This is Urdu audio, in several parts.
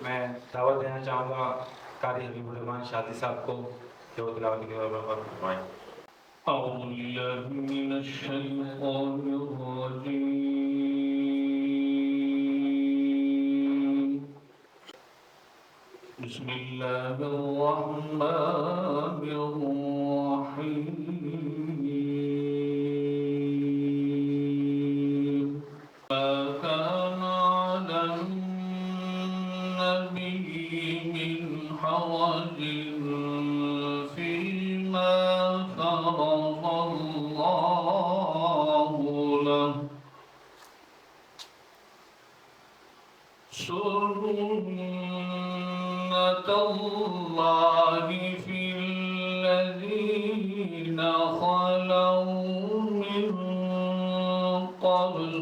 میں دعوت دینا چاہوں گا قاری حبیب الرحمان شادی صاحب کو کہ وہ تلاوت کی فرمائیں۔ أعوذ بالله من الشيطان الرجيم بسم الله الرحمن الرحيم ما كان على النبي من حرج فيما فرض الله له سنة الله في الذين خلوا من قبل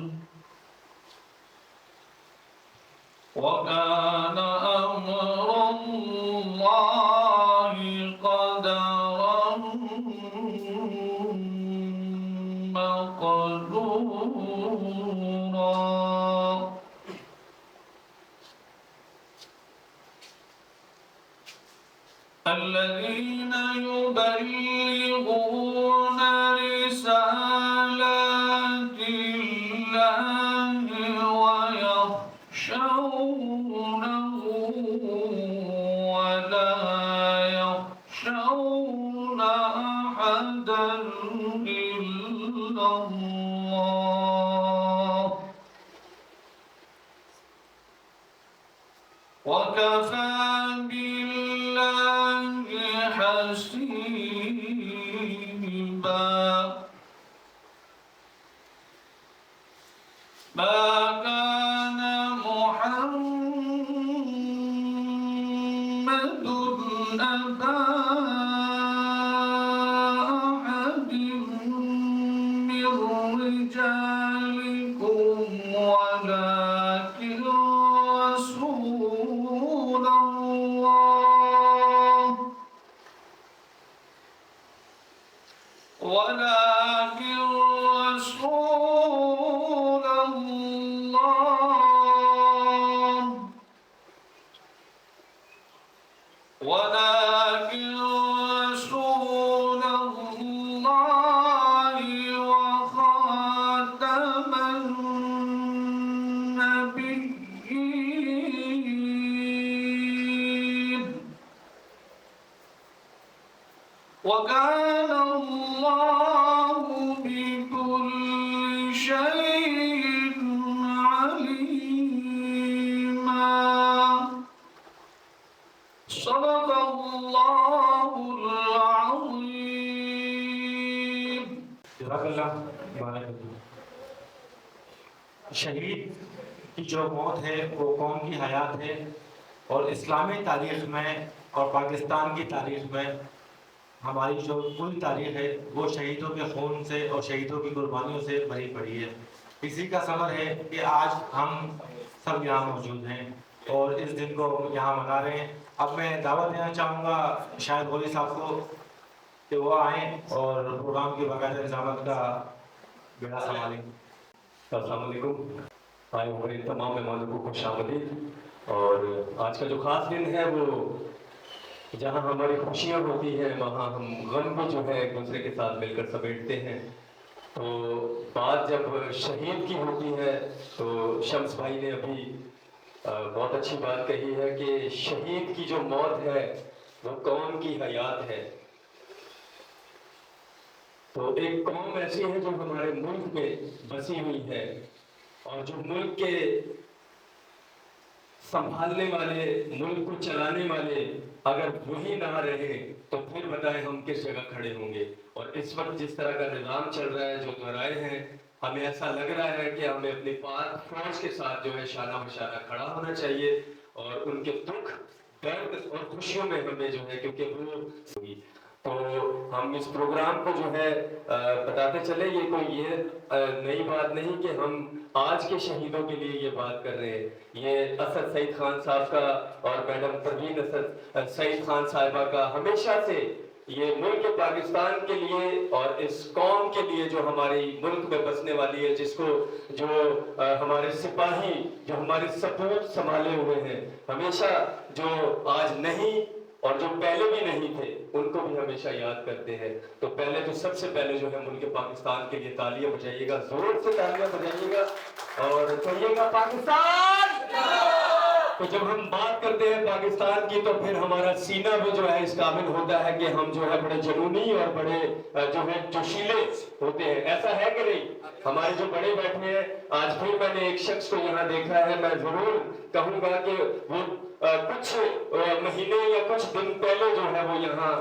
وكان أمر الله قدرا مقدورا الذين يبلغون رسالات الله ويخشونه ولا يخشون أحدا إلا الله وكفى بالله حسيبا ما كان محمد أبا أحد من رجالكم ولكن رسول الله ولكن رسول الله ولكن رسول الله وخاتم النبيين وكان الله بكل شيء عليما صدق الله العظيم جزاک اللہ بارک اللہ۔ شہید کی جو موت ہے وہ قوم کی حیات ہے، اور اسلامی تاریخ میں اور پاکستان کی تاریخ میں ہماری جو پوری تاریخ ہے وہ شہیدوں کے خون سے اور شہیدوں کی قربانیوں سے بھری پڑی ہے۔ اسی کا ثمر ہے کہ آج ہم سب یہاں موجود ہیں اور اس دن کو یہاں منا رہے ہیں۔ اب میں دعوت دینا چاہوں گا شاہد غوری صاحب کو کہ وہ آئیں اور پروگرام کی باقاعدہ نظامت کا بیڑا سنبھالیں۔ السلام علیکم، آئے ہوئے تمام مہمانوں کو خوش آمدید۔ اور آج کا جو خاص دن ہے وہ جہاں ہماری خوشیاں ہوتی ہیں وہاں ہم غم بھی جو ہے ایک دوسرے کے ساتھ مل کر سمیٹتے ہیں۔ تو بات جب شہید کی ہوتی ہے تو شمس بھائی نے ابھی بہت اچھی بات کہی ہے کہ شہید کی جو موت ہے وہ قوم کی حیات ہے۔ تو ایک قوم ایسی ہے جو ہمارے ملک میں بسی ہوئی ہے، اور جو ملک کے سنبھالنے والے، ملک کو چلانے والے اگر وہی نہ رہے تو پھر بتائیں ہم کس جگہ کھڑے ہوں گے۔ اور اس وقت جس طرح کا نظام چل رہا ہے، جو دورائے ہیں، ہمیں ایسا لگ رہا ہے کہ ہمیں اپنی پاک فوج کے ساتھ جو ہے شانہ بشانہ کھڑا ہونا چاہیے، اور ان کے دکھ، درد اور خوشیوں میں ہمیں جو ہے، کیونکہ وہ تو ہم اس پروگرام کو جو ہے بتاتے چلے، یہ کوئی یہ نئی بات نہیں کہ ہم آج کے شہیدوں کے لیے یہ بات کر رہے ہیں۔ یہ اسد سعید خان صاحب کا اور میڈم پروین اسد سعید خان صاحبہ کا ہمیشہ سے یہ ملک پاکستان کے لیے اور اس قوم کے لیے جو ہماری ملک میں بسنے والی ہے، جس کو جو ہمارے سپاہی جو ہمارے سپوت سنبھالے ہوئے ہیں، ہمیشہ جو آج نہیں اور جو پہلے بھی نہیں تھے ان کو بھی ہمیشہ یاد کرتے ہیں. تو پہلے تو سب سے پہلے جو ہے ملک پاکستان کے لیے تالیاں بجائیے گا، زور سے تالیاں بجائیے گا اور کہیے گا پاکستان. تو جب ہم بات کرتے ہیں پاکستان کی تو پھر ہمارا سینہ بھی جو ہے اس قابل ہوتا ہے کہ ہم جو ہے بڑے جنونی اور بڑے جو ہے جوشیلے ہوتے ہیں. ایسا ہے کہ نہیں؟ ہمارے جو بڑے بیٹھے ہیں، آج پھر میں نے ایک شخص کو یہاں دیکھا ہے، میں ضرور کہوں گا کہ وہ کچھ مہینے یا کچھ دن پہلے جو ہے وہ یہاں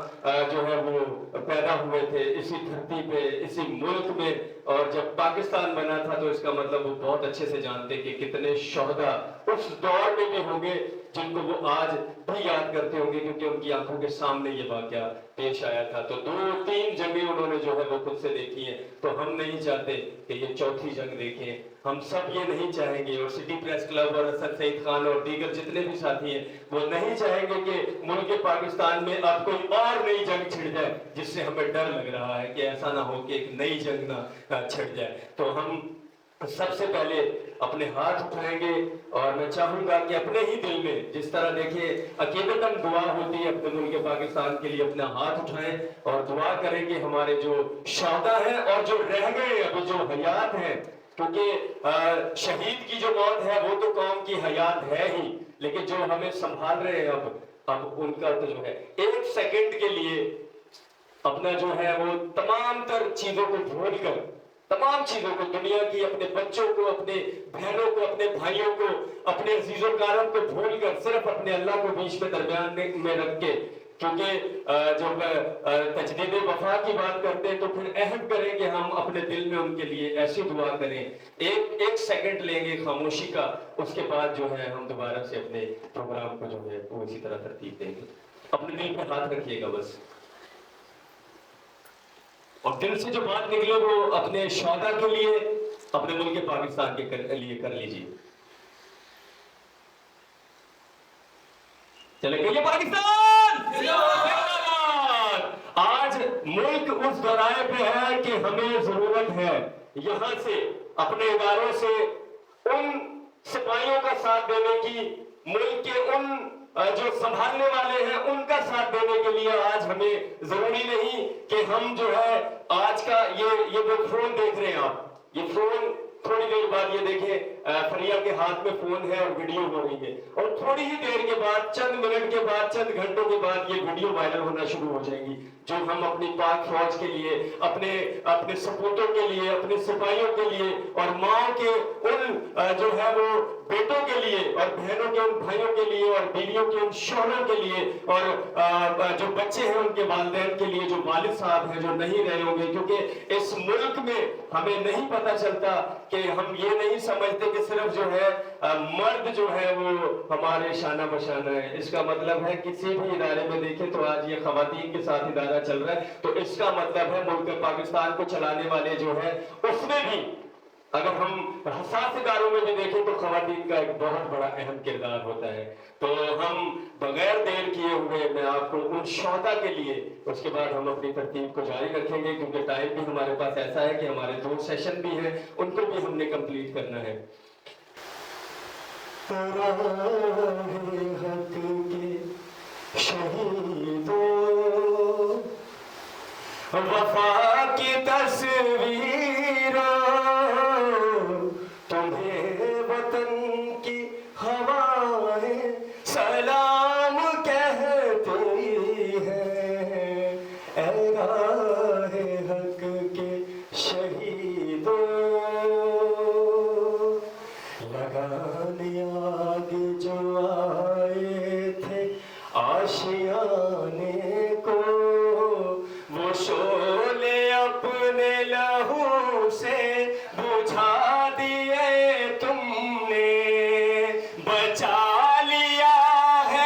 جو ہے وہ پیدا ہوئے تھے اسی دھرتی پہ، اسی ملک میں. اور جب پاکستان بنا تھا تو اس کا مطلب وہ بہت اچھے سے جانتے کہ کتنے شہداء اس دور میں بھی ہوں گے جن کو وہ آج بھی یاد کرتے ہوں گے، کیونکہ ان کی آنکھوں کے سامنے یہ واقعہ پیش آیا تھا. تو 2-3 جنگیں انہوں نے جو ہے وہ خود سے دیکھی ہیں. تو ہم نہیں چاہتے کہ یہ چوتھی جنگ دیکھیں، ہم سب یہ نہیں چاہیں گے، اور سٹی پریس کلب اور اسد سعید خان اور دیگر جتنے بھی ساتھی ہیں وہ نہیں چاہیں گے کہ ملک پاکستان میں اب کوئی اور نئی جنگ چھڑ جائے، جس سے ہمیں ڈر لگ رہا ہے کہ ایسا نہ ہو کہ ایک نئی جنگ نہ چھڑ جائے. تو ہم سب سے پہلے اپنے ہاتھ اٹھائیں گے اور میں چاہوں گا کہ اپنے ہی دل میں جس طرح دیکھیں عقیدتاً دعا ہوتی ہے اپنے ملک پاکستان کے لیے، اپنا ہاتھ اٹھائیں اور دعا کریں کہ ہمارے جو شہداء ہیں اور جو رہ گئے ابھی جو حیات ہیں، کیونکہ شہید کی جو موت ہے وہ تو قوم کی حیات ہے ہی، لیکن جو ہمیں سنبھال رہے ہیں اب ان کا تو جو ہے 1 سیکنڈ کے لیے اپنا جو ہے وہ تمام تر چیزوں کو بھول کر، تمام چیزوں کو، دنیا کی، اپنے بچوں کو، اپنے بہنوں کو، اپنے بھائیوں کو، اپنے عزیز و کارم کو بھول کر صرف اپنے اللہ کو بیچ میں درمیان میں رکھ کے، کیونکہ جب تجدید وفا کی بات کرتے ہیں تو پھر عہد کریں کہ ہم اپنے دل میں ان کے لیے ایسی دعا کریں. ایک سیکنڈ لیں گے خاموشی کا، اس کے بعد جو ہے ہم دوبارہ سے اپنے پروگرام کو جو ہے وہ اسی طرح ترتیب دیں گے. اپنے دل پہ ہاتھ رکھیے گا بس، اور دل سے جو بات نکلے وہ اپنے شہداء کے لیے، اپنے ملک پاکستان کے لیے کر لیجیے. چلے کہیے پاکستان زندہ باد. آج ملک اس دورائے پہ ہے کہ ہمیں ضرورت ہے یہاں سے اپنے اداروں سے ان سپاہیوں کا ساتھ دینے کی، ملک کے ان جو سنبھالنے والے ہیں ان کا ساتھ دینے کے لیے. آج ہمیں ضروری نہیں کہ ہم جو ہے آج کا یہ جو فون دیکھ رہے ہیں آپ، یہ فون تھوڑی دیر بعد یہ دیکھیں فریہ کے ہاتھ میں فون ہے اور ویڈیو ہو رہی ہے، اور تھوڑی ہی دیر کے بعد، چند منٹ کے بعد، چند گھنٹوں کے بعد یہ ویڈیو وائرل ہونا شروع ہو جائیں گی، جو ہم اپنی پاک فوج کے لیے، اپنے سپوتوں کے لیے، اپنے سپاہیوں کے لیے، اور ماں کے ان جو ہے وہ بیٹوں کے لیے، اور بہنوں کے ان بھائیوں کے لیے، اور بیویوں کے ان شوہروں کے لیے، اور جو بچے ہیں ان کے والدین کے لیے، جو والد صاحب ہیں جو نہیں رہے ہوں گے. کیونکہ اس ملک میں ہمیں نہیں پتہ چلتا کہ ہم یہ نہیں سمجھتے کہ صرف جو ہے مرد جو ہے وہ ہمارے شانہ بشانہ ہے. اس کا مطلب ہے کسی بھی ادارے میں دیکھیں تو آج یہ خواتین کے ساتھ ادارہ چل رہا ہے، تو اس کا مطلب ہے ملک پاکستان کو چلانے والے جو ہے اس میں بھی، اگر ہم حساس اداروں میں بھی دیکھیں تو خواتین کا ایک بہت بڑا اہم کردار ہوتا ہے. تو ہم بغیر دیر کیے ہوئے میں آپ کو ان شہداء کے لیے، اس کے بعد ہم اپنی ترتیب کو جاری رکھیں گے، کیونکہ ٹائم بھی ہمارے پاس ایسا ہے کہ ہمارے 2 سیشن بھی ہیں، ان کو بھی ہم نے کمپلیٹ کرنا ہے. شہیدوں وفا کی تصویر، تمہیں وطن کی ہوائیں سلام کہتی ہیں. اے راہ حق کے شہیدوں، لگانے آگ جو آئے تھے آشیانے کو، وہ شعلے اپنے لہو سے بجھا دیے تم نے. بچا لیا ہے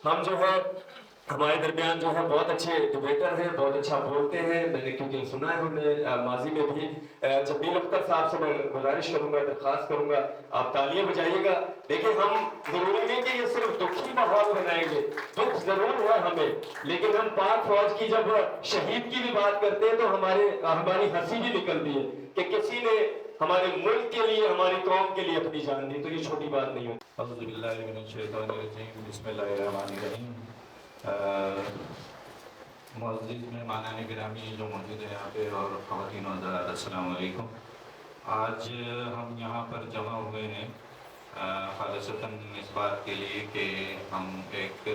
ہم جو ہے ہمارے درمیان جو ہے بہت اچھے ڈیبیٹر ہیں، بہت اچھا بولتے ہیں، میں نے کیونکہ سنا ہے انہیں ماضی میں بھی۔ جبیل اختر صاحب سے میں گزارش کروں گا، درخواست کروں گا، آپ تالیاں بجائیے گا۔ دیکھیں ہم ضروری نہیں کہ یہ صرف دکھی ماحول بنائیں گے، دکھ ضرور ہے ہمیں، لیکن ہم پاک فوج کی جب شہید کی بھی بات کرتے ہیں تو ہماری ہنسی بھی نکلتی ہے کہ کسی نے ہمارے ملک کے لیے، ہماری قوم کے لیے اپنی جان دی، تو یہ چھوٹی بات نہیں ہوتی۔ اعوذ باللہ من الشیطان الرجیم، بسم اللہ الرحمن الرحیم۔ معزز مہمانان گرامی جو موجود ہیں یہاں پہ، اور خواتین و حضرات، السلام علیکم۔ آج ہم یہاں پر جمع ہوئے ہیں خالصتاً اس بات کے لیے کہ ہم ایک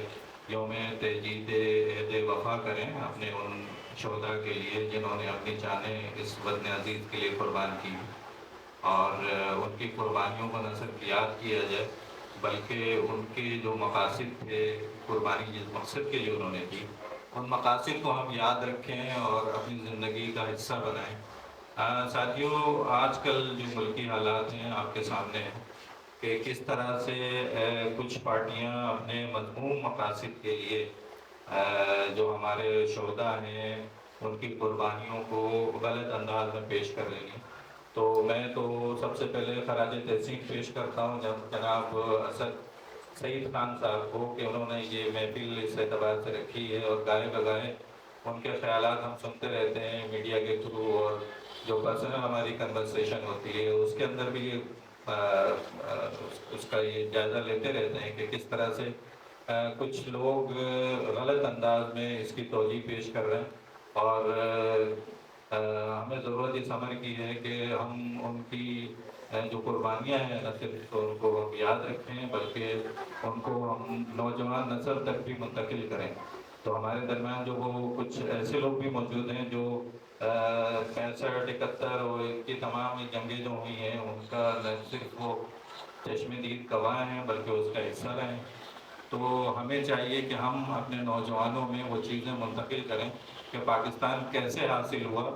یوم تجدید عہد وفا کریں اپنے ان شہداء کے لیے جنہوں نے اپنی جانیں اس وطن عزیز کے لیے قربان کی، اور ان کی قربانیوں کو نہ صرف یاد کیا جائے بلکہ ان کے جو مقاصد تھے، قربانی جس مقصد کے لیے انہوں نے کی، ان مقاصد کو ہم یاد رکھیں اور اپنی زندگی کا حصہ بنائیں۔ ساتھیوں، آج کل جو ملکی حالات ہیں آپ کے سامنے ہیں کہ کس طرح سے کچھ پارٹیاں اپنے مذموم مقاصد کے لیے جو ہمارے شہداء ہیں ان کی قربانیوں کو غلط انداز میں پیش کر رہی ہیں۔ تو میں تو سب سے پہلے خراج تحسین پیش کرتا ہوں جناب اسد سعید خان صاحب کو کہ انہوں نے یہ محفل اس اعتبار سے رکھی ہے، اور گاہے بگاہے ان کے خیالات ہم سنتے رہتے ہیں میڈیا کے تھرو، اور جو پرسنل ہماری کنورسیشن ہوتی ہے اس کے اندر بھی اس کا یہ جائزہ لیتے رہتے ہیں کہ کس طرح سے کچھ لوگ غلط انداز میں اس کی توجیہ پیش کر رہے ہیں، اور ہمیں ضرورت اس عمل کی ہے کہ ہم ان کی جو قربانیاں ہیں نہ صرف ان کو ہم یاد رکھیں بلکہ ان کو ہم نوجوان نسل تک بھی منتقل کریں۔ تو ہمارے درمیان جو وہ کچھ ایسے لوگ بھی موجود ہیں جو 65 71 اور ان کی تمام جنگیں جو ہوئی ہیں ان کا نہ صرف وہ چشم دید گواہ ہیں بلکہ اس کا حصہ رہے ہیں۔ تو ہمیں چاہیے کہ ہم اپنے نوجوانوں میں وہ چیزیں منتقل کریں کہ پاکستان کیسے حاصل ہوا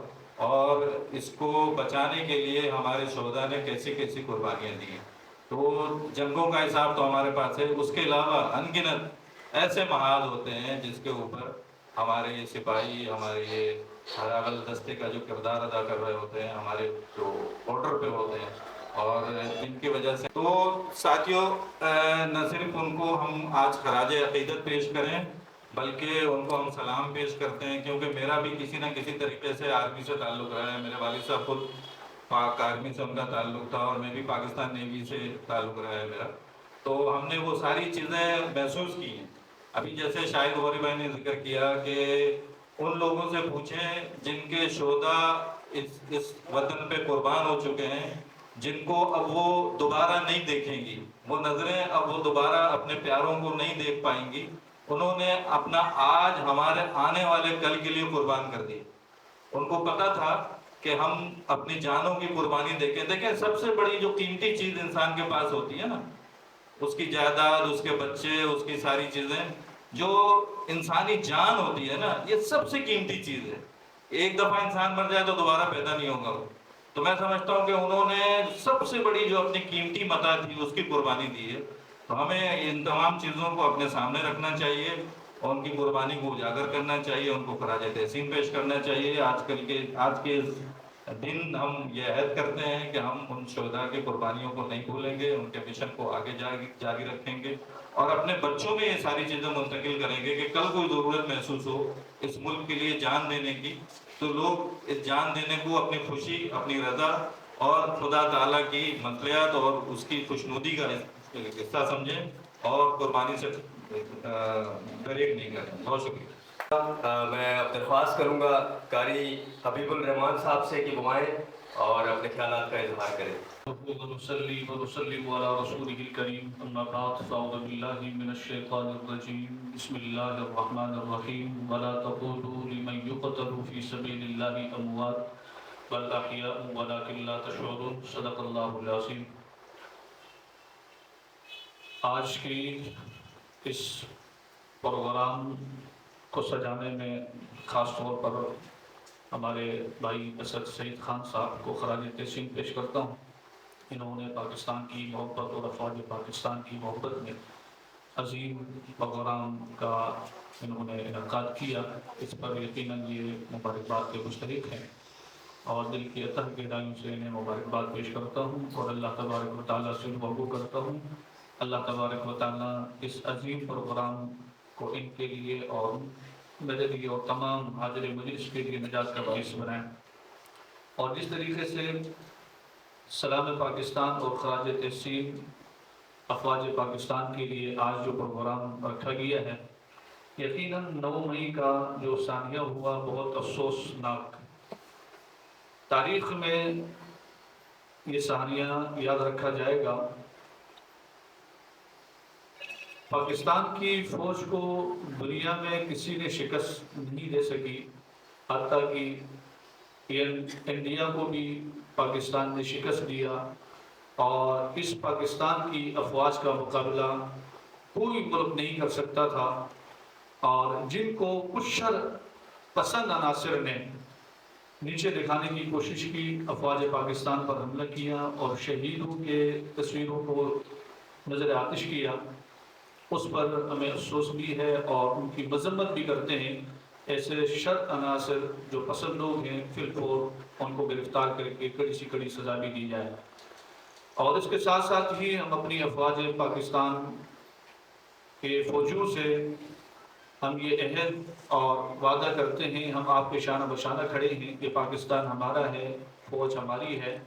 اور اس کو بچانے کے لیے ہمارے شہداء نے کیسی کیسی قربانیاں دی ہیں۔ تو جنگوں کا حساب تو ہمارے پاس ہے، اس کے علاوہ ان گنت ایسے محاذ ہوتے ہیں جس کے اوپر ہمارے یہ سپاہی، ہمارے یہ اراغل دستے کا جو کردار ادا کر رہے ہوتے ہیں، ہمارے جو بارڈر پہ ہوتے ہیں، اور جن کی وجہ سے تو ساتھیوں نہ صرف ان کو ہم آج خراج عقیدت پیش کریں بلکہ ان کو ہم سلام پیش کرتے ہیں، کیونکہ میرا بھی کسی نہ کسی طریقے سے آرمی سے تعلق رہا ہے۔ میرے والد صاحب خود پاک آرمی سے ان کا تعلق تھا، اور میں بھی پاکستان نیوی سے تعلق رہا ہے میرا، تو ہم نے وہ ساری چیزیں محسوس کی ہیں۔ ابھی جیسے شاہد غوری بھائی نے ذکر کیا کہ ان لوگوں سے پوچھیں جن کے شہداء اس وطن پہ قربان ہو چکے ہیں، جن کو اب وہ دوبارہ نہیں دیکھیں گی، وہ نظریں اب وہ دوبارہ اپنے پیاروں کو نہیں دیکھ پائیں گی، انہوں نے اپنا آج ہمارے آنے والے کل کے لیے قربان کر دی۔ ان کو پتا تھا کہ ہم اپنی جانوں کی قربانی دیکھیں سب سے بڑی جو قیمتی چیز انسان کے پاس ہوتی ہے نا، اس کی جائیداد، اس کے بچے، اس کی ساری چیزیں، جو انسانی جان ہوتی ہے نا، یہ سب سے قیمتی چیز ہے۔ ایک دفعہ انسان مر جائے تو دوبارہ پیدا نہیں ہوگا وہ۔ تو میں سمجھتا ہوں کہ انہوں نے سب سے بڑی جو اپنی قیمتی متاع تھی اس کی قربانی دی ہے۔ تو ہمیں ان تمام چیزوں کو اپنے سامنے رکھنا چاہیے، اور ان کی قربانی کو اجاگر کرنا چاہیے، ان کو خراج تحسین پیش کرنا چاہیے۔ آج کے دن ہم یہ عہد کرتے ہیں کہ ہم ان شہداء کی قربانیوں کو نہیں بھولیں گے، ان کے مشن کو آگے جاری رکھیں گے، اور اپنے بچوں میں یہ ساری چیزیں منتقل کریں گے کہ کل کوئی ضرورت محسوس ہو اس ملک کے لیے جان دینے کی، تو لوگ اس جان دینے کو اپنی خوشی، اپنی رضا اور خدا تعالیٰ کی مطلعات اور اس کی خوشنودی کا حصہ سمجھیں، اور قربانی سے دریغ نہیں کریں۔ بہت شکریہ۔ میں درخواست کروں گا قاری حبیب الرحمان صاحب سے کہ وہ آئیں اور اپنے خیالات کا اظہار کریں۔ ونصلي ونسلم على رسوله الكريم أما بعد فأعوذ بالله من الشيطان الرجيم بسم الله الرحمن الرحيم ولا تقولوا لمن يقتل في سبيل الله أموات بل أحياء ولكن لا تشعرون صدق الله العظيم۔ آج کی اس پروگرام کو سجانے میں خاص طور پر ہمارے بھائی اسد سعید خان صاحب کو خراج تحسین پیش کرتا ہوں۔ انہوں نے پاکستان کی محبت اور افواج پاکستان کی محبت میں عظیم پروگرام کا انہوں نے انعقاد کیا، اس پر یقیناً یہ مبارکباد کے مستحق ہیں اور دل کی اتہ گہرائیوں سے انہیں مبارکباد پیش کرتا ہوں اور اللہ تبارک و تعالیٰ سے دعا کرتا ہوں اللہ تبارک و تعالیٰ اس عظیم پروگرام کو ان کے لیے اور میرے لیے اور تمام حاضر مجلس کے لیے نجات کا باعث بنائیں۔ اور جس طریقے سے سلام پاکستان اور خراج تحسین افواج پاکستان کے لیے آج جو پروگرام رکھا گیا ہے، یقیناً 9 مئی کا جو ثانیہ ہوا بہت افسوسناک، تاریخ میں یہ ثانیہ یاد رکھا جائے گا۔ پاکستان کی فوج کو دنیا میں کسی نے شکست نہیں دے سکی، حتیٰ کہ انڈیا کو بھی پاکستان نے شکست دیا، اور اس پاکستان کی افواج کا مقابلہ کوئی ملک نہیں کر سکتا تھا، اور جن کو کچھ شر پسند عناصر نے نیچے دکھانے کی کوشش کی، افواج پاکستان پر حملہ کیا اور شہیدوں کے تصویروں کو نظر آتش کیا، اس پر ہمیں افسوس بھی ہے اور ان کی مذمت بھی کرتے ہیں۔ ایسے شر عناصر جو پسند لوگ ہیں فی الفور ان کو گرفتار کر کے کڑی سی کڑی سزا بھی دی جائے، اور اس کے ساتھ ساتھ ہی ہم اپنی افواج پاکستان کے فوجیوں سے ہم یہ عہد اور وعدہ کرتے ہیں، ہم آپ کے شانہ بشانہ کھڑے ہیں کہ پاکستان ہمارا ہے، فوج ہماری ہے،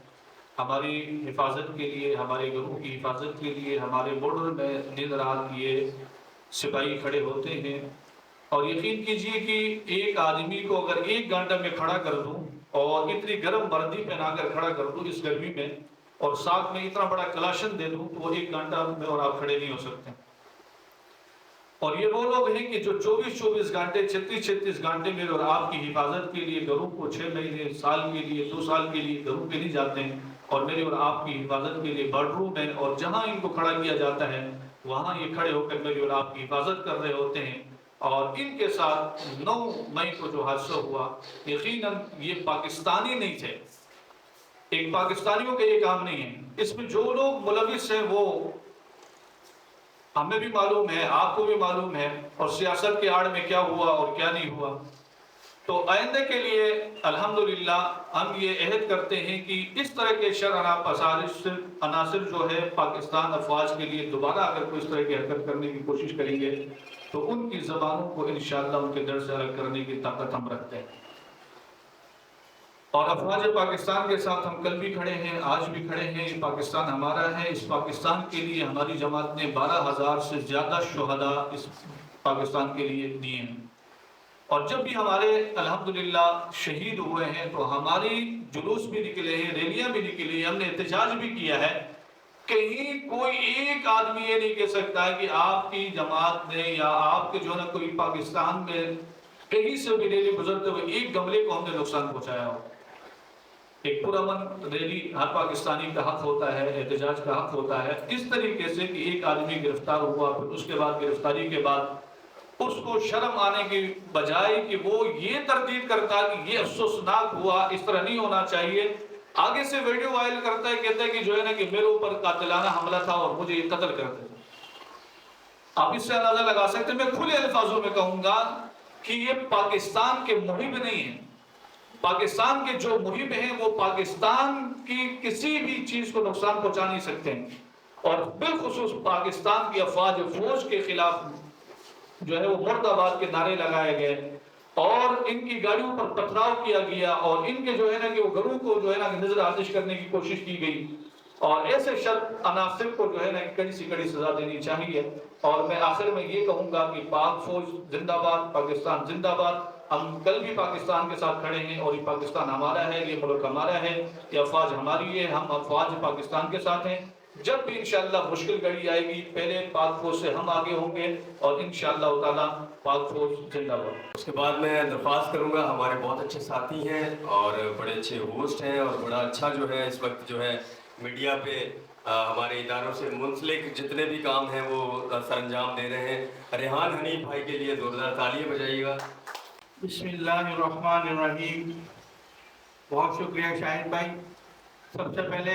ہماری حفاظت کے لیے، ہمارے گھروں کی حفاظت کے لیے ہمارے بارڈر میں دن رات یہ سپاہی کھڑے ہوتے ہیں۔ اور یقین کیجئے کہ ایک آدمی کو اگر 1 گھنٹہ میں کھڑا کر دوں اور اتنی گرم وردی پہنا کر کھڑا کر دوں اس گرمی میں، اور ساتھ میں اتنا بڑا کلاشن دے دوں تو وہ 1 گھنٹہ میں اور آپ کھڑے نہیں ہو سکتے۔ اور یہ وہ لوگ ہیں کہ جو 24 گھنٹے 36 گھنٹے میرے اور آپ کی حفاظت کے لیے گھروں کو 6 مہینے سال کے لیے 2 سال کے لیے گھروں پہ نہیں جاتے ہیں، اور میرے اور آپ کی حفاظت کے لیے بارڈروں میں اور جہاں ان کو کھڑا کیا جاتا ہے وہاں یہ کھڑے ہو کر میرے اور آپ کی حفاظت کر رہے ہوتے ہیں۔ اور ان کے ساتھ 9 مئی کو جو حادثہ ہوا، یقیناً یہ پاکستانی نہیں تھے، ایک پاکستانیوں کے یہ کام نہیں ہے، اس میں جو لوگ ملوث ہیں وہ ہمیں بھی معلوم ہے، آپ کو بھی معلوم ہے، اور سیاست کے آڑ میں کیا ہوا اور کیا نہیں ہوا۔ تو آئندہ کے لیے الحمدللہ ہم یہ عہد کرتے ہیں کہ اس طرح کے عناصر جو ہے پاکستان افواج کے لیے دوبارہ اگر کوئی اس طرح کی حرکت کرنے کی کوشش کریں گے تو ان کی زبانوں کو انشاءاللہ ان کے در سے الگ کرنے کی طاقت ہم رکھتے ہیں۔ اور افواج پاکستان کے ساتھ ہم کل بھی کھڑے ہیں، آج بھی کھڑے ہیں، یہ پاکستان ہمارا ہے۔ اس پاکستان کے لیے ہماری جماعت نے 12,000 سے زیادہ شہداء اس پاکستان کے لیے دیے ہیں، اور جب بھی ہمارے الحمدللہ شہید ہوئے ہیں تو ہماری جلوس بھی نکلے ہیں، ریلیاں بھی نکلی ہیں، ہم نے احتجاج بھی کیا ہے۔ کہیں کوئی ایک آدمی یہ نہیں کہہ سکتا ہے کہ آپ کی جماعت نے یا آپ کے جو ہے نا کوئی پاکستان میں کہیں سے بھی ریلی گزرتے ہوئے ایک گملے کو ہم نے نقصان پہنچایا ہو۔ ایک پرامن ریلی ہر پاکستانی کا حق ہوتا ہے، احتجاج کا حق ہوتا ہے۔ اس طریقے سے کہ ایک آدمی گرفتار ہوا، پھر اس کے بعد گرفتاری کے بعد اس کو شرم آنے کی بجائے کہ وہ یہ تردید کرتا کہ یہ افسوسناک ہوا، اس طرح نہیں ہونا چاہیے، آگے سے ویڈیو وائرل کرتا ہے، کہتا ہے کہ جو ہے نا کہ میرے اوپر قاتلانہ حملہ تھا اور مجھے یہ قتل کر دیا۔ آپ اس سے اندازہ لگا سکتے ہیں، میں کھلے الفاظوں میں کہوں گا کہ یہ پاکستان کے محب نہیں ہیں۔ پاکستان کے جو محب ہیں وہ پاکستان کی کسی بھی چیز کو نقصان پہنچا نہیں سکتے ہیں، اور بالخصوص پاکستان کی افواج فوج کے خلاف جو ہے وہ مرد آباد کے نعرے لگائے گئے اور ان کی گاڑیوں پر پتھراؤ کیا گیا، اور ان کے جو ہے نا کہ وہ گھروں کو جو ہے نا نظر آتش کرنے کی کوشش کی گئی، اور ایسے شر عناصر کو جو ہے نا کڑی سی کڑی سزا دینی چاہیے۔ اور میں آخر میں یہ کہوں گا کہ پاک فوج زندہ باد، پاکستان زندہ باد۔ ہم کل بھی پاکستان کے ساتھ کھڑے ہیں، اور یہ پاکستان ہمارا ہے، یہ ملک ہمارا ہے، یہ افواج ہماری ہے، ہم افواج پاکستان کے ساتھ ہیں۔ جب بھی انشاءاللہ مشکل گھڑی آئے گی پہلے پاک فوج سے ہم آگے ہوں گے، اور انشاءاللہ تعالی پاک فوج زندہ باد۔ اس کے بعد میں درخواست کروں گا، ہمارے بہت اچھے ساتھی ہیں اور بڑے اچھے ہوسٹ ہیں، اور بڑا اچھا جو ہے اس وقت جو ہے میڈیا پہ ہمارے اداروں سے منسلک جتنے بھی کام ہیں وہ سر انجام دے رہے ہیں۔ ریحان حنیف بھائی کے لیے زوردار تالیاں بجائیے گا۔ بسم اللہ الرحمن الرحیم۔ بہت شکریہ شاہد بھائی۔ سب سے پہلے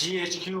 GHQ,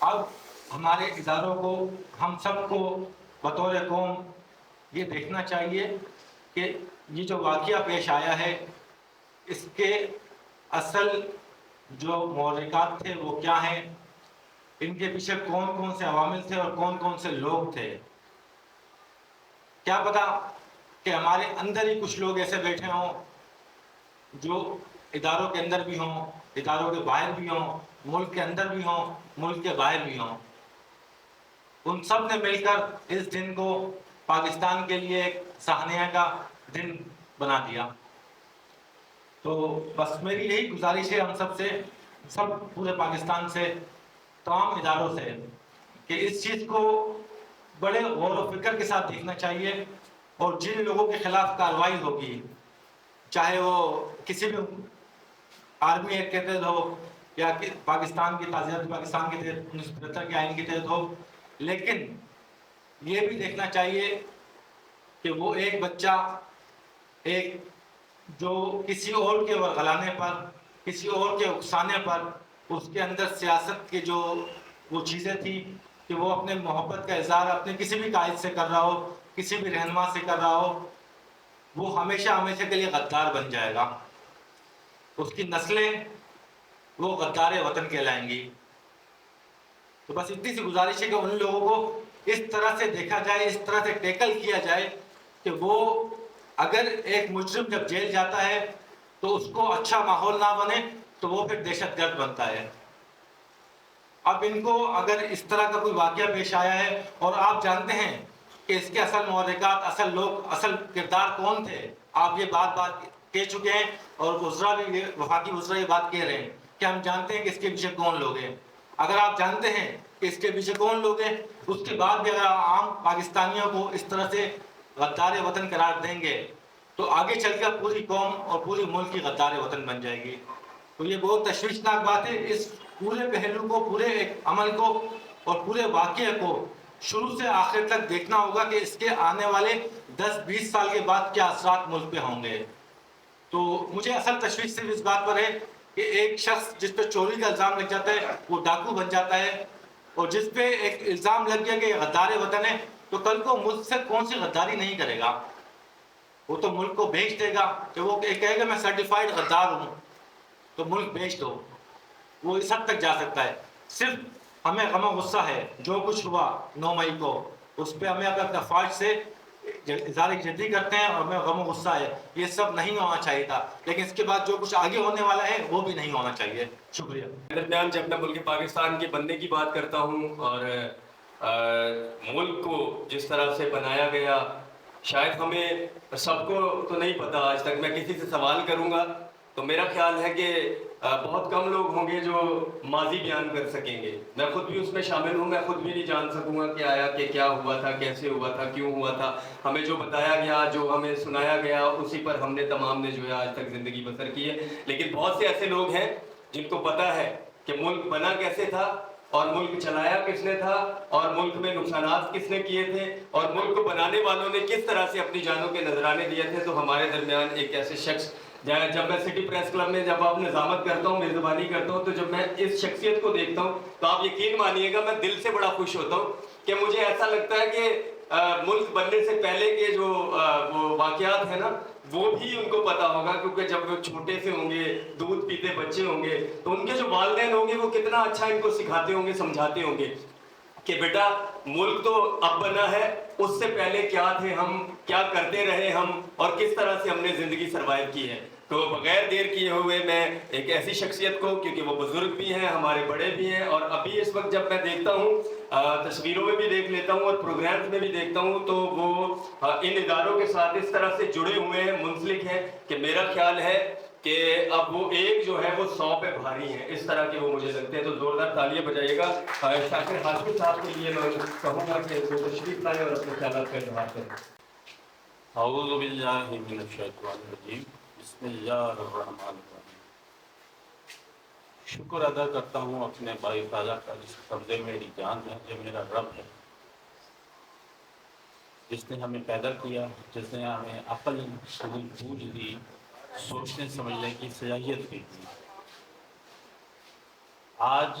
اب ہمارے اداروں کو، ہم سب کو بطور قوم یہ دیکھنا چاہیے کہ یہ جو واقعہ پیش آیا ہے اس کے اصل جو محرکات تھے وہ کیا ہیں، ان کے پیچھے کون کون سے عوامل تھے اور کون کون سے لوگ تھے۔ کیا پتا کہ ہمارے اندر ہی کچھ لوگ ایسے بیٹھے ہوں جو اداروں کے اندر بھی ہوں، اداروں کے باہر بھی ہوں، ملک کے اندر بھی ہوں، ملک کے باہر بھی ہوں، ان سب نے مل کر اس دن کو پاکستان کے لیے ایک سہانیہ کا دن بنا دیا۔ تو بس میری یہی گزارش ہے ہم سب سے، سب پورے پاکستان سے، تمام اداروں سے، کہ اس چیز کو بڑے غور و فکر کے ساتھ دیکھنا چاہیے، اور جن لوگوں کے خلاف کارروائی ہوگی، چاہے وہ کسی بھی آرمی ایکٹ کے تحت ہو یا پاکستان کی تعزیرات پاکستان کے تحت 1975 کے آئین کے تحت ہو، لیکن یہ بھی دیکھنا چاہیے کہ وہ ایک بچہ ایک جو کسی اور کے ورغلانے پر، کسی اور کے اکسانے پر، اس کے اندر سیاست کے جو وہ چیزیں تھیں کہ وہ اپنے محبت کا اظہار اپنے کسی بھی قائد سے کر رہا ہو، کسی بھی رہنما سے کر رہا ہو، وہ ہمیشہ ہمیشہ کے لیے غدار بن جائے گا، اس کی نسلیں وہ غدار وطن کہلائیں گی۔ تو بس اتنی سی گزارش ہے کہ ان لوگوں کو اس طرح سے دیکھا جائے، اس طرح سے ٹیکل کیا جائے کہ وہ اگر ایک مجرم جب جیل جاتا ہے تو اس کو اچھا ماحول نہ بنے تو وہ پھر دہشت گرد بنتا ہے۔ اب ان کو اگر اس طرح کا کوئی واقعہ پیش آیا ہے اور آپ جانتے ہیں کہ اس کے اصل محرکات، اصل لوگ، اصل کردار کون تھے، آپ یہ بات کہہ چکے ہیں، اور وزراء بھی، وفاقی وزراء یہ بات کہہ رہے ہیں کہ ہم جانتے ہیں کہ اس کے پیچھے کون لوگ ہیں۔ اگر آپ جانتے ہیں کہ اس کے پیچھے کون لوگ ہیں، اس کے بعد بھی اگر عام پاکستانیوں کو اس طرح سے غدار وطن قرار دیں گے تو آگے چل کر پوری قوم اور پوری ملک کی غدار وطن بن جائے گی۔ تو یہ بہت تشویشناک بات ہے۔ اس پورے پہلو کو، پورے ایک عمل کو اور پورے واقعے کو شروع سے آخر تک دیکھنا ہوگا کہ اس کے آنے والے 10-20 سال کے بعد کیا اثرات ملک پہ ہوں گے۔ تو مجھے اصل تشویش صرف اس بات پر ہے کہ ایک شخص جس پہ چوری کا الزام لگ جاتا ہے وہ ڈاکو بن جاتا ہے، اور جس پہ ایک الزام لگ گیا کہ یہ غدار وطن ہے تو کل کو ملک سے کون سی غداری نہیں کرے گا، وہ تو ملک کو بیچ دے گا، کہ وہ کہے گا میں سرٹیفائیڈ غدار ہوں تو ملک بیچ دو، وہ اس حد تک جا سکتا ہے۔ صرف ہمیں غم و غصہ ہے جو کچھ ہوا 9 مئی کو، اس پہ ہمیں اپنے فوج سے اظہار جدی کرتے ہیں اور ہمیں غم و غصہ ہے، یہ سب نہیں ہونا چاہیے تھا، لیکن اس کے بعد جو کچھ آگے ہونے والا ہے وہ بھی نہیں ہونا چاہیے۔ شکریہ۔ درمیان جب میں ملک پاکستان کے بننے کی بات کرتا ہوں اور ملک کو جس طرح سے بنایا گیا، شاید ہمیں سب کو تو نہیں پتا، آج تک میں کسی سے سوال کروں گا تو میرا خیال ہے کہ بہت کم لوگ ہوں گے جو ماضی بیان کر سکیں گے۔ میں خود بھی اس میں شامل ہوں، میں خود بھی نہیں جان سکوں گا کہ آیا کہ کیا ہوا تھا، کیسے ہوا تھا، کیوں ہوا تھا۔ ہمیں جو بتایا گیا، جو ہمیں سنایا گیا، اسی پر ہم نے تمام نے جو ہے آج تک زندگی بسر کی ہے۔ لیکن بہت سے ایسے لوگ ہیں جن کو پتا ہے کہ ملک بنا کیسے تھا، اور ملک چلایا کس نے تھا، اور ملک میں نقصانات کس نے کیے تھے، اور ملک کو بنانے والوں نے کس طرح سے اپنی جانوں کے نذرانے دیے تھے۔ تو ہمارے درمیان ایک ایسے شخص، جب میں سٹی پریس کلب میں جب آپ نظامت کرتا ہوں، میزبانی کرتا ہوں، تو جب میں اس شخصیت کو دیکھتا ہوں تو آپ یقین مانیے گا میں دل سے بڑا خوش ہوتا ہوں کہ مجھے ایسا لگتا ہے کہ ملک بننے سے پہلے کے جو وہ واقعات ہیں نا، وہ بھی ان کو پتا ہوگا، کیونکہ جب وہ چھوٹے سے ہوں گے، دودھ پیتے بچے ہوں گے، تو ان کے جو والدین ہوں گے وہ کتنا اچھا ان کو سکھاتے ہوں گے، سمجھاتے ہوں گے کہ بیٹا ملک تو اب بنا ہے، اس سے پہلے کیا تھے ہم، کیا کرتے رہے ہم، اور کس طرح سے ہم نے زندگی سروائیو کی ہے۔ تو بغیر دیر کیے ہوئے میں ایک ایسی شخصیت کو، کیونکہ وہ بزرگ بھی ہیں، ہمارے بڑے بھی ہیں، اور ابھی اس وقت جب میں دیکھتا ہوں، تصویروں میں بھی دیکھ لیتا ہوں اور پروگرامز میں بھی دیکھتا ہوں، تو وہ ان اداروں کے ساتھ اس طرح سے جڑے ہوئے ہیں، منسلک ہیں، کہ میرا خیال ہے کہ اب وہ ایک جو ہے وہ 100 پہ بھاری ہیں، اس طرح کے وہ مجھے لگتے ہیں۔ تو زوردار تالیاں بجائیے گا شاکر حاشمی صاحب کے لیے۔ میں کہوں گا کہ وہ تشریف لائیں اور اپنے خیالات کا اظہار کریں۔ اعوذ باللہ من الشیطان الرجیم، بسم اللہ الرحمن الرحیم۔ شکر ادا کرتا ہوں اپنے بھائی تعالیٰ کا جس قبضے میری جان ہے، جو میرا رب ہے، جس نے ہمیں پیدا کیا، جس نے ہمیں عقل، سوجھ دی، سوچنے سمجھنے کی صلاحیت دی۔ آج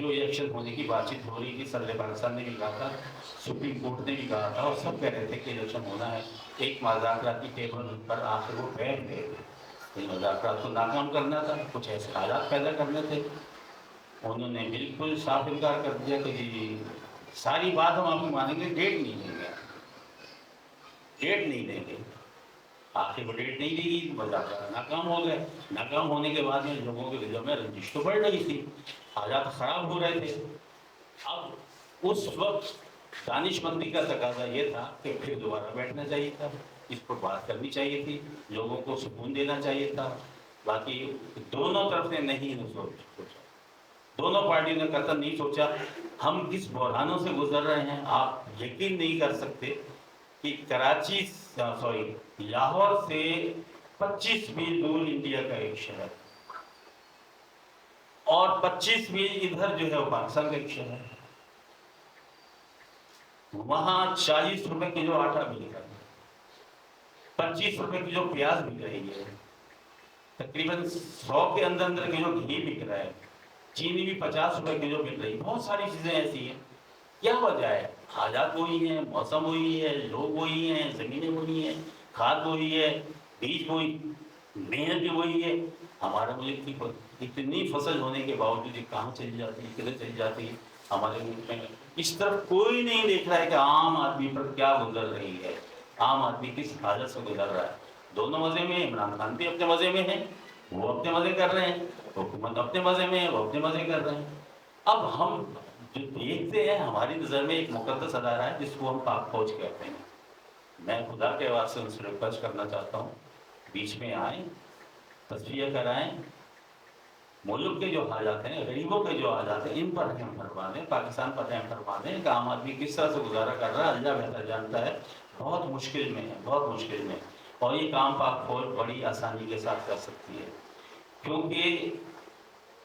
جو الیکشن ہونے کی بات چیت ہو رہی تھی، صدر پاکستان نے بھی کہا تھا، سپریم کورٹ نے بھی کہا تھا، اور سب کہہ رہے تھے کہ الیکشن ہونا ہے، ایک مذاکراتی ٹیبل پر آخر وہ بیٹھ گئے تھے، مذاکرات کو ناکام کرنا تھا، کچھ ایسے حالات پیدا کرنے تھے، انہوں نے بالکل صاف انکار کر دیا کہ جی ساری بات ہم آپ کو مانیں گے، ڈیٹ نہیں دیں گے، ڈیٹ نہیں دیں گے، آخر وہ ڈیٹ نہیں دی گئی، مذاکرات ناکام ہو گئے، ناکام ہونے کے بعد میں لوگوں کے دلوں میں رنجش تو بڑھ رہی تھی، حالات خراب ہو رہے تھے۔ اب اس وقت دانش مندی کا تقاضا یہ تھا کہ پھر دوبارہ بیٹھنا چاہیے تھا، اس پر بات کرنی چاہیے تھی، لوگوں کو سکون دینا چاہیے تھا، باقی دونوں طرف نے نہیں سوچا، دونوں پارٹیوں نے قطعاً نہیں سوچا ہم کس بحرانوں سے گزر رہے ہیں۔ آپ یقین نہیں کر سکتے کہ لاہور سے 25 میل دور انڈیا کا ایک شہر اور 25 میل ادھر جو ہے وہ پاکستان کا ایک شہر ہے، وہاں 40 روپے کلو آٹا مل رہا ہے، 25 روپے کلو پیاز بک رہی ہے، تقریباً 100 کے اندر کلو گھی بک رہا ہے، چینی بھی 50 روپے کلو مل رہی ہے، بہت ساری چیزیں ایسی ہیں۔ کیا وجہ ہے؟ حالات وہی ہیں، موسم وہی ہے، لوگ وہی ہیں، زمینیں وہی ہیں، کھاد وہی ہے، بیج وہی، محنت بھی وہی ہے۔ ہمارے ملک کی اتنی فصل ہونے کے باوجود یہ کہاں چلی جاتی ہے، کدھر چلی جاتی ہے، ہمارے ملک میں اس طرف کوئی نہیں دیکھ رہا ہے کہ عام آدمی پر کیا گزر رہی ہے، عام آدمی کس حالت سے گزر رہا ہے۔ دونوں مزے میں، عمران خان بھی اپنے مزے میں ہیں، وہ اپنے مزے کر رہے ہیں، حکومت اپنے مزے میں ہے، وہ اپنے مزے کر رہے ہیں۔ اب ہم جو دیکھتے ہیں، ہماری نظر میں ایک مقدس ادارہ ہے جس کو ہم پاک فوج کہتے ہیں۔ میں خدا کے واسطے ان سے ریکویسٹ کرنا چاہتا ہوں، بیچ میں آئیں، تصفیہ کرائیں، ملک کے جو حالات ہیں، غریبوں کے جو حالات ہیں، ان پر رحم فرما دیں، پاکستان پر رحم فرما دیں کہ عام آدمی کس طرح سے گزارا کر رہا ہے، اللہ بہتر جانتا ہے، بہت مشکل میں ہے، بہت مشکل میں، اور یہ کام پاک فوج بڑی آسانی کے ساتھ کر سکتی ہے۔ کیونکہ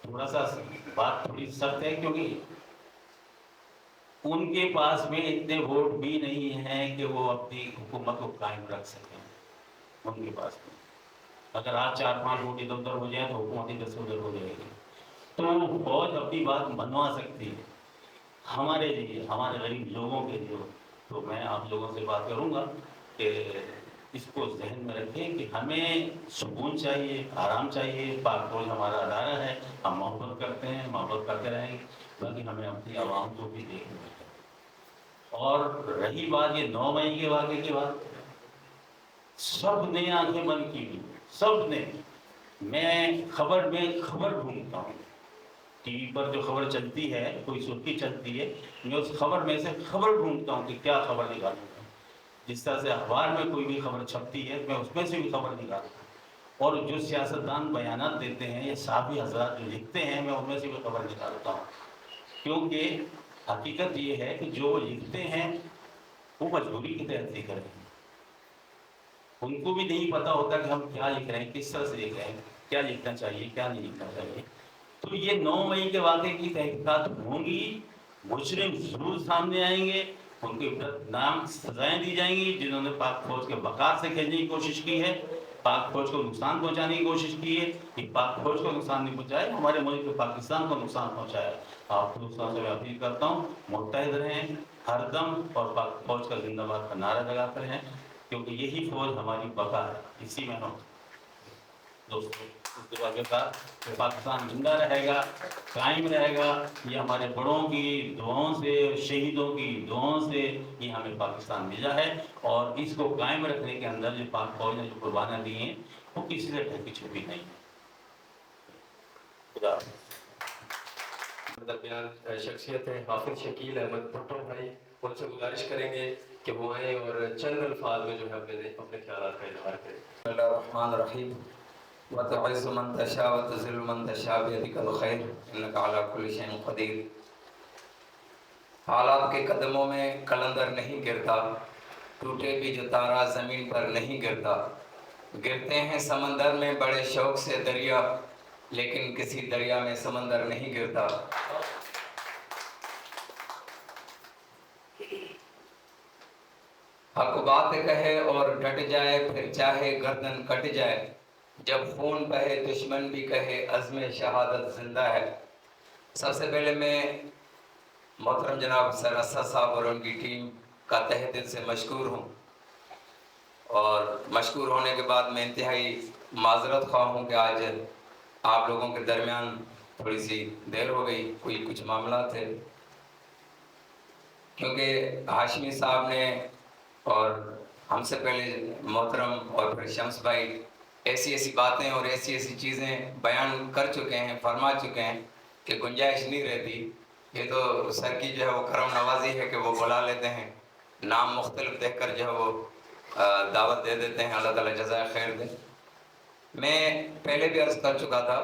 تھوڑا سا بات تھوڑی سخت ہے، کیونکہ ان کے پاس میں اتنے ووٹ بھی نہیں ہیں کہ وہ اپنی حکومت کو قائم رکھ سکیں، ان کے پاس میں اگر آج 4-5 ووٹ ادھر ادھر ہو جائیں تو حکومت ادھر سے ادھر ہو جائے گی، تو فوج اپنی بات منوا سکتی ہے ہمارے لیے، ہمارے غریب لوگوں کے لیے۔ تو میں آپ لوگوں سے بات کروں گا کہ اس کو ذہن میں رکھیں کہ ہمیں سکون چاہیے، آرام چاہیے، پاک فوج ہمارا ادارہ ہے، ہم محبت کرتے ہیں، محبت کرتے رہیں گے، باقی ہمیں اپنی عوام کو بھی دیکھنا ہے۔ اور رہی بات یہ 9 مئی کے واقعے کی بات، سب نے آنکھیں بند کی ہوئی، سب نے۔ میں خبر ڈھونڈتا ہوں، ٹی وی پر جو خبر چلتی ہے، کوئی سرخی چلتی ہے، میں اس خبر میں سے خبر ڈھونڈتا ہوں کہ کیا خبر نکالوں گا۔ جس طرح سے اخبار میں کوئی بھی خبر چھپتی ہے، میں اس میں سے بھی خبر نکالتا ہوں، اور جو سیاستدان بیانات دیتے ہیں یا صحافی حضرات جو لکھتے ہیں، میں ان میں سے بھی خبر نکالتا ہوں، کیونکہ حقیقت یہ ہے کہ جو لکھتے ہیں وہ مجبوری کے تحت لکھ رہے ہیں، ان کو بھی نہیں پتہ ہوتا کہ ہم کیا لکھ رہے ہیں، کس طرح سے لکھ رہے ہیں، کیا لکھنا چاہیے، کیا نہیں لکھنا چاہیے۔ تو یہ 9 مئی کے واقعے کی تحقیقات ہوں گی، مجرم ضرور سامنے آئیں گے، ان کو نام سزائیں دی جائیں گی جنہوں نے پاک فوج کے وقار سے کھیلنے کی کوشش کی ہے، پاک فوج کو نقصان پہنچانے کی کوشش کی ہے۔ کہ پاک فوج کو نقصان نہیں پہنچائے، ہمارے ملک کو پاکستان کو نقصان پہنچایا۔ آپ کو دوستوں سے میں اپیل کرتا ہوں، متحد رہیں ہر دم، اور پاک فوج کا زندہ باد کا نعرہ لگاتے رہیں، کیونکہ یہی فوج ہماری بقا ہے، اسی میں ہم دوستوں اس دعا کے ساتھ کہ پاکستان زندہ رہے گا، قائم رہے گا، یہ ہمارے بڑوں کی دعاؤں سے، شہیدوں کی دعاؤں سے یہ ہمیں پاکستان ملا ہے، اور اس کو قائم رکھنے کے اندر جو پاک فوج نے جو قربانیاں دی ہیں وہ کسی سے ڈھکی چھپی نہیں ہے۔ خدا درمیان شخصیت ہے حافظ شکیل احمد بھٹو بھائی، ان سے گزارش کریں گے کہ وہ آئیں اور چند الفاظ میں جو ہے اپنے خیالات کا اظہار کریں۔ بسم اللہ الرحمن الرحیم وتعز من تشاء وتذل من تشاء بیدک الخیر انک علی کل شیء قدیر۔ حالات کے قدموں میں قلندر نہیں گرتا، ٹوٹے بھی جو تارا زمین پر نہیں گرتا، گرتے ہیں سمندر میں بڑے شوق سے دریا، لیکن کسی دریا میں سمندر نہیں گرتا۔ حق بات کہے اور ڈٹ جائے، پھر چاہے گردن کٹ جائے، جب خون بہے دشمن بھی کہے عزم شہادت زندہ ہے۔ سب سے پہلے میں محترم جناب سر اسد صاحب اور ان کی ٹیم کا تہ دل سے مشکور ہوں، اور مشکور ہونے کے بعد میں انتہائی معذرت خواہ ہوں کہ آج آپ لوگوں کے درمیان تھوڑی سی دیر ہو گئی، کچھ معاملات تھے، کیونکہ ہاشمی صاحب نے اور ہم سے پہلے محترم اور پھر شمس بھائی ایسی باتیں اور ایسی چیزیں بیان کر چکے ہیں، فرما چکے ہیں کہ گنجائش نہیں رہتی۔ یہ تو سر کی جو ہے وہ کرم نوازی ہے کہ وہ بلا لیتے ہیں، نام مختلف دیکھ کر جو ہے وہ دعوت دے دیتے ہیں، اللہ تعالیٰ جزائے خیر دے۔ میں پہلے بھی عرض کر چکا تھا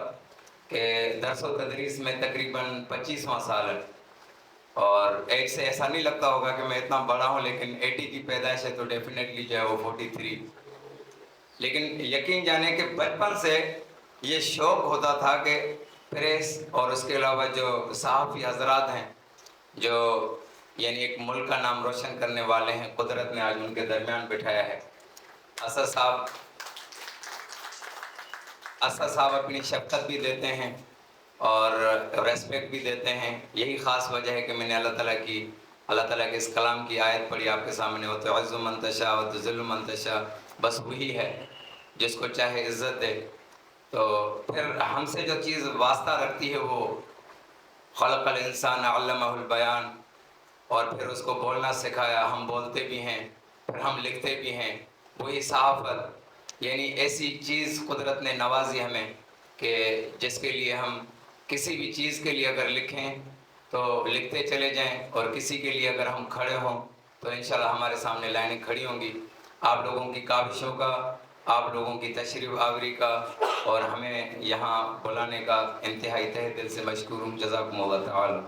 کہ درس و تدریس میں تقریباً 25واں سال ہے، اور ایج سے ایسا نہیں لگتا ہوگا کہ میں اتنا بڑا ہوں، لیکن 80 کی پیدائش ہے تو ڈیفینیٹلی جو ہے وہ 43۔ لیکن یقین جانے کہ بچپن سے یہ شوق ہوتا تھا کہ پریس اور اس کے علاوہ جو صحافی حضرات ہیں، جو یعنی ایک ملک کا نام روشن کرنے والے ہیں، قدرت نے آج ان کے درمیان بٹھایا ہے۔ اسد صاحب اپنی شفقت بھی دیتے ہیں اور ریسپیکٹ بھی دیتے ہیں۔ یہی خاص وجہ ہے کہ میں نے اللہ تعالیٰ کے اس کلام کی آیت پڑھی آپ کے سامنے، وَتُعِزُّ مَن تَشَاءُ وَتُذِلُّ مَن تَشَاءُ، بس وہی ہے جس کو چاہے عزت دے۔ تو پھر ہم سے جو چیز واسطہ رکھتی ہے وہ خلق الانسان علمہ البیان، اور پھر اس کو بولنا سکھایا، ہم بولتے بھی ہیں، پھر ہم لکھتے بھی ہیں، وہی صحافت۔ یعنی ایسی چیز قدرت نے نوازی ہمیں کہ جس کے لیے ہم کسی بھی چیز کے لیے اگر لکھیں تو لکھتے چلے جائیں، اور کسی کے لیے اگر ہم کھڑے ہوں تو انشاءاللہ ہمارے سامنے لائنیں کھڑی ہوں گی۔ آپ لوگوں کی کاوشوں کا، آپ لوگوں کی تشریف آوری کا اور ہمیں یہاں بلانے کا انتہائی تہ دل سے مشکور ہوں۔ جزاکم اللہ تعالی۔